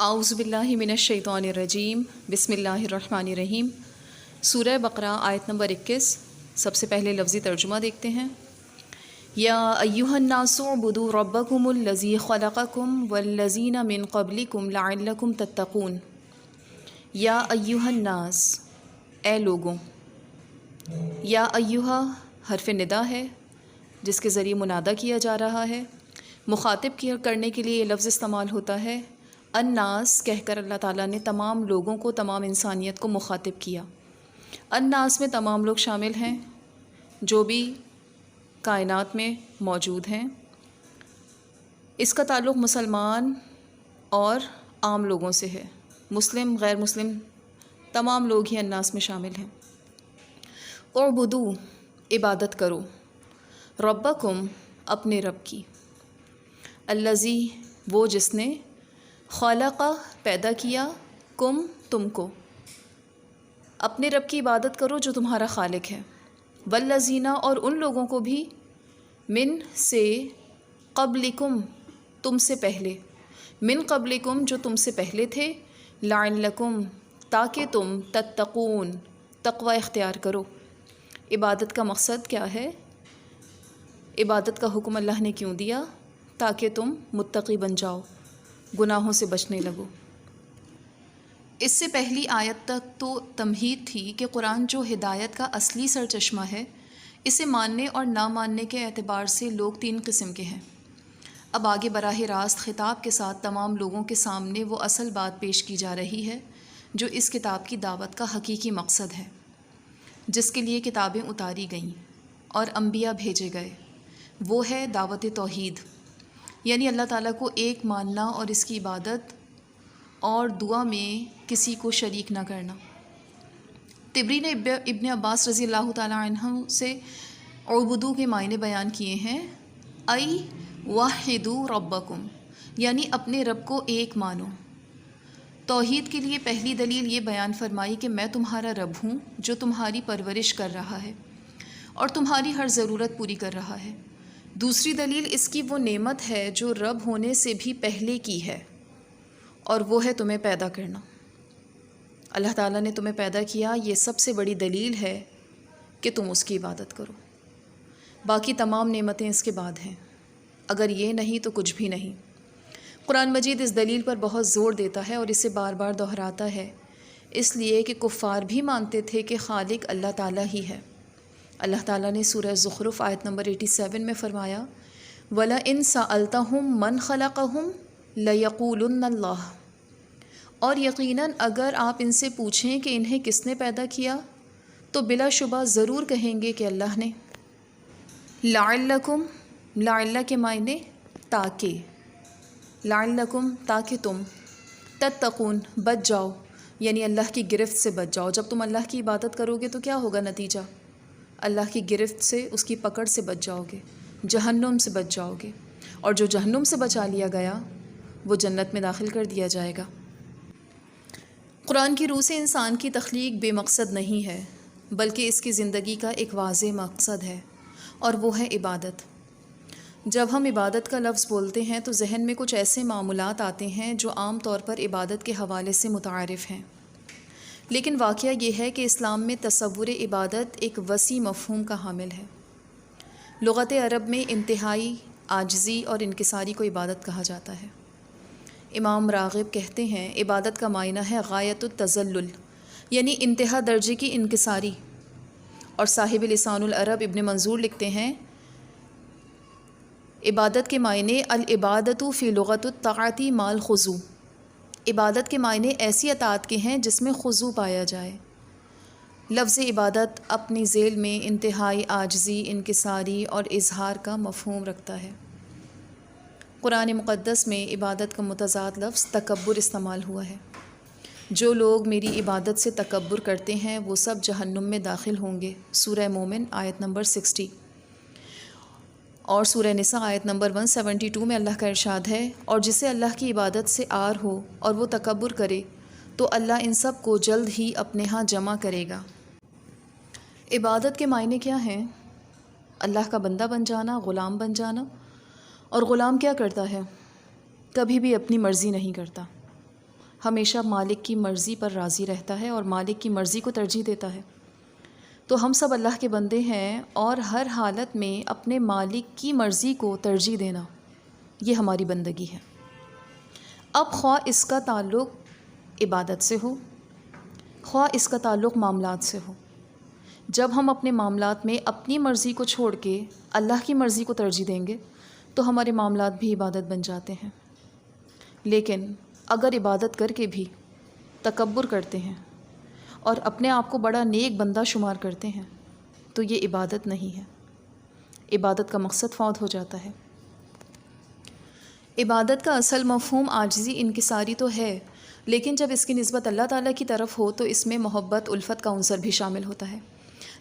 اعوذ باللہ من الشیطان الرجیم بسم اللہ الرحمن الرحیم۔ سورہ بقرہ آیت نمبر 21۔ سب سے پہلے لفظی ترجمہ دیکھتے ہیں۔ یا ایھا الناس اعبدوا ربکم الذی خلقکم والذین من قبلکم لعلکم تتقون۔ یا ایھا الناس، اے لوگوں۔ یا ایھا حرف ندا ہے جس کے ذریعے منادہ کیا جا رہا ہے۔ مخاطب کرنے کے لیے یہ لفظ استعمال ہوتا ہے۔ الناس کہہ کر اللہ تعالیٰ نے تمام لوگوں کو، تمام انسانیت کو مخاطب کیا۔ الناس میں تمام لوگ شامل ہیں جو بھی کائنات میں موجود ہیں۔ اس کا تعلق مسلمان اور عام لوگوں سے ہے۔ مسلم، غیر مسلم، تمام لوگ ہی الناس میں شامل ہیں۔ اعبدو، عبادت کرو، ربکم، اپنے رب کی، الذی، وہ جس نے، خلق، پیدا کیا، کم، تم کو، اپنے رب کی عبادت کرو جو تمہارا خالق ہے، والذین، اور ان لوگوں کو بھی، من، سے، قبلکم، تم سے پہلے، من قبلکم، جو تم سے پہلے تھے، لعلکم، تاکہ تم، تتقون، تقوی اختیار کرو۔ عبادت کا مقصد کیا ہے؟ عبادت کا حکم اللہ نے کیوں دیا؟ تاکہ تم متقی بن جاؤ، گناہوں سے بچنے لگو۔ اس سے پہلی آیت تک تو تمہید تھی کہ قرآن جو ہدایت کا اصلی سرچشمہ ہے، اسے ماننے اور نہ ماننے کے اعتبار سے لوگ تین قسم کے ہیں۔ اب آگے براہ راست خطاب کے ساتھ تمام لوگوں کے سامنے وہ اصل بات پیش کی جا رہی ہے جو اس کتاب کی دعوت کا حقیقی مقصد ہے، جس کے لیے کتابیں اتاری گئیں اور انبیاء بھیجے گئے۔ وہ ہے دعوت توحید، یعنی اللہ تعالیٰ کو ایک ماننا اور اس کی عبادت اور دعا میں کسی کو شریک نہ کرنا۔ طبری نے ابن عباس رضی اللہ تعالیٰ عنہ سے اعبدو کے معنی بیان کیے ہیں، ای وحدو ربکم، یعنی اپنے رب کو ایک مانو۔ توحید کے لیے پہلی دلیل یہ بیان فرمائی کہ میں تمہارا رب ہوں جو تمہاری پرورش کر رہا ہے اور تمہاری ہر ضرورت پوری کر رہا ہے۔ دوسری دلیل اس کی وہ نعمت ہے جو رب ہونے سے بھی پہلے کی ہے، اور وہ ہے تمہیں پیدا کرنا۔ اللہ تعالیٰ نے تمہیں پیدا کیا، یہ سب سے بڑی دلیل ہے کہ تم اس کی عبادت کرو۔ باقی تمام نعمتیں اس کے بعد ہیں، اگر یہ نہیں تو کچھ بھی نہیں۔ قرآن مجید اس دلیل پر بہت زور دیتا ہے اور اسے بار بار دہراتا ہے، اس لیے کہ کفار بھی مانتے تھے کہ خالق اللہ تعالیٰ ہی ہے۔ اللہ تعالیٰ نے سورہ زخرف آیت نمبر 87 میں فرمایا، وَلَئِن سَأَلْتَهُم مَّنْ خَلَقَهُمْ لَيَقُولُنَّ اللَّهُ، اور یقیناً اگر آپ ان سے پوچھیں کہ انہیں کس نے پیدا کیا تو بلا شبہ ضرور کہیں گے کہ اللہ نے۔ لعلکم، لعل کے معنی تاکہ، لعلکم، تاکہ تم، تتقون، بچ جاؤ، یعنی اللہ کی گرفت سے بچ جاؤ۔ جب تم اللہ کی عبادت کرو گے تو کیا ہوگا نتیجہ؟ اللہ کی گرفت سے، اس کی پکڑ سے بچ جاؤ گے، جہنم سے بچ جاؤ گے، اور جو جہنم سے بچا لیا گیا وہ جنت میں داخل کر دیا جائے گا۔ قرآن کی روح سے انسان کی تخلیق بے مقصد نہیں ہے، بلکہ اس کی زندگی کا ایک واضح مقصد ہے، اور وہ ہے عبادت۔ جب ہم عبادت کا لفظ بولتے ہیں تو ذہن میں کچھ ایسے معمولات آتے ہیں جو عام طور پر عبادت کے حوالے سے متعارف ہیں، لیکن واقعہ یہ ہے کہ اسلام میں تصور عبادت ایک وسیع مفہوم کا حامل ہے۔ لغت عرب میں انتہائی عاجزی اور انکساری کو عبادت کہا جاتا ہے۔ امام راغب کہتے ہیں، عبادت کا معنی ہے غایت التذلل، یعنی انتہا درجے کی انکساری۔ اور صاحب لسان العرب ابن منظور لکھتے ہیں، عبادت کے معنی العبادۃ فی لغت الطاعۃ مع الخضوع، عبادت کے معنی ایسی اطاعت کے ہیں جس میں خضوع پایا جائے۔ لفظ عبادت اپنی ذیل میں انتہائی عاجزی، انکساری اور اظہار کا مفہوم رکھتا ہے۔ قرآن مقدس میں عبادت کا متضاد لفظ تکبر استعمال ہوا ہے۔ جو لوگ میری عبادت سے تکبر کرتے ہیں وہ سب جہنم میں داخل ہوں گے، سورہ مومن آیت نمبر 60۔ اور سورہ نساء آیت نمبر 172 میں اللہ کا ارشاد ہے، اور جسے اللہ کی عبادت سے عار ہو اور وہ تکبر کرے تو اللہ ان سب کو جلد ہی اپنے ہاں جمع کرے گا۔ عبادت کے معنی کیا ہیں؟ اللہ کا بندہ بن جانا، غلام بن جانا۔ اور غلام کیا کرتا ہے؟ کبھی بھی اپنی مرضی نہیں کرتا، ہمیشہ مالک کی مرضی پر راضی رہتا ہے اور مالک کی مرضی کو ترجیح دیتا ہے۔ تو ہم سب اللہ کے بندے ہیں اور ہر حالت میں اپنے مالک کی مرضی کو ترجیح دینا یہ ہماری بندگی ہے۔ اب خواہ اس کا تعلق عبادت سے ہو، خواہ اس کا تعلق معاملات سے ہو، جب ہم اپنے معاملات میں اپنی مرضی کو چھوڑ کے اللہ کی مرضی کو ترجیح دیں گے تو ہمارے معاملات بھی عبادت بن جاتے ہیں۔ لیکن اگر عبادت کر کے بھی تکبر کرتے ہیں اور اپنے آپ کو بڑا نیک بندہ شمار کرتے ہیں تو یہ عبادت نہیں ہے، عبادت کا مقصد فوت ہو جاتا ہے۔ عبادت کا اصل مفہوم عاجزی انکساری تو ہے، لیکن جب اس کی نسبت اللہ تعالیٰ کی طرف ہو تو اس میں محبت الفت کا عنصر بھی شامل ہوتا ہے۔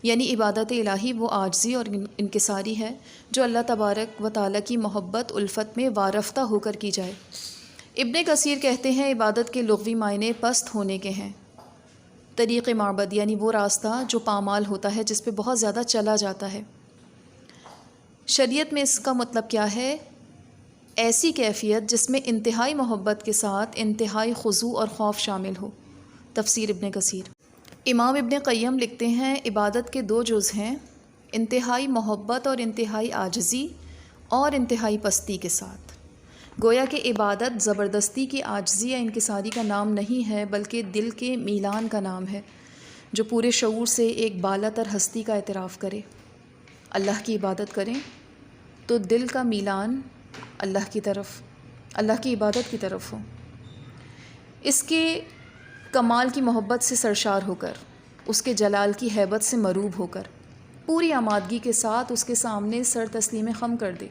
یعنی عبادت الہی وہ عاجزی اور انکساری ہے جو اللہ تبارک و تعالیٰ کی محبت الفت میں وارفتہ ہو کر کی جائے۔ ابن کثیر کہتے ہیں عبادت کے لغوی معنی پست ہونے کے ہیں۔ طریق معبد یعنی وہ راستہ جو پامال ہوتا ہے، جس پہ بہت زیادہ چلا جاتا ہے۔ شریعت میں اس کا مطلب کیا ہے؟ ایسی کیفیت جس میں انتہائی محبت کے ساتھ انتہائی خضوع اور خوف شامل ہو۔ تفسیر ابن کثیر۔ امام ابن قیم لکھتے ہیں عبادت کے 2 جز ہیں، انتہائی محبت اور انتہائی عاجزی اور انتہائی پستی کے ساتھ۔ گویا کہ عبادت زبردستی کی عاجزی یا انکساری کا نام نہیں ہے، بلکہ دل کے میلان کا نام ہے جو پورے شعور سے ایک بالا تر ہستی کا اعتراف کرے۔ اللہ کی عبادت کریں تو دل کا میلان اللہ کی طرف، اللہ کی عبادت کی طرف ہو، اس کے کمال کی محبت سے سرشار ہو کر، اس کے جلال کی ہیبت سے مروب ہو کر، پوری آمادگی کے ساتھ اس کے سامنے سر تسلیم خم کر دے۔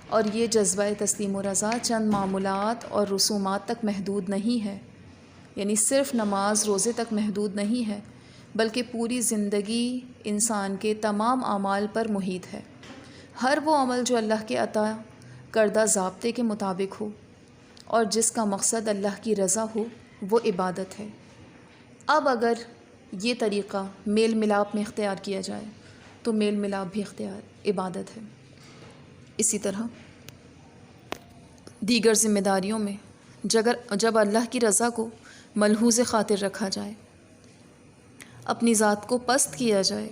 اور یہ جذبہ تسلیم و رضا چند معمولات اور رسومات تک محدود نہیں ہے، یعنی صرف نماز روزے تک محدود نہیں ہے، بلکہ پوری زندگی انسان کے تمام اعمال پر محیط ہے۔ ہر وہ عمل جو اللہ کے عطا کردہ ضابطے کے مطابق ہو اور جس کا مقصد اللہ کی رضا ہو وہ عبادت ہے۔ اب اگر یہ طریقہ میل ملاپ میں اختیار کیا جائے تو میل ملاپ بھی عبادت ہے۔ اسی طرح دیگر ذمہ داریوں میں جب اللہ کی رضا کو ملحوظ خاطر رکھا جائے، اپنی ذات کو پست کیا جائے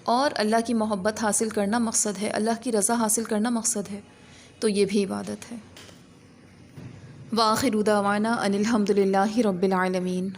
اور اللہ کی محبت حاصل کرنا مقصد ہے، اللہ کی رضا حاصل کرنا مقصد ہے، تو یہ بھی عبادت ہے۔ وآخر دعوانا ان الحمد للہ رب العالمین۔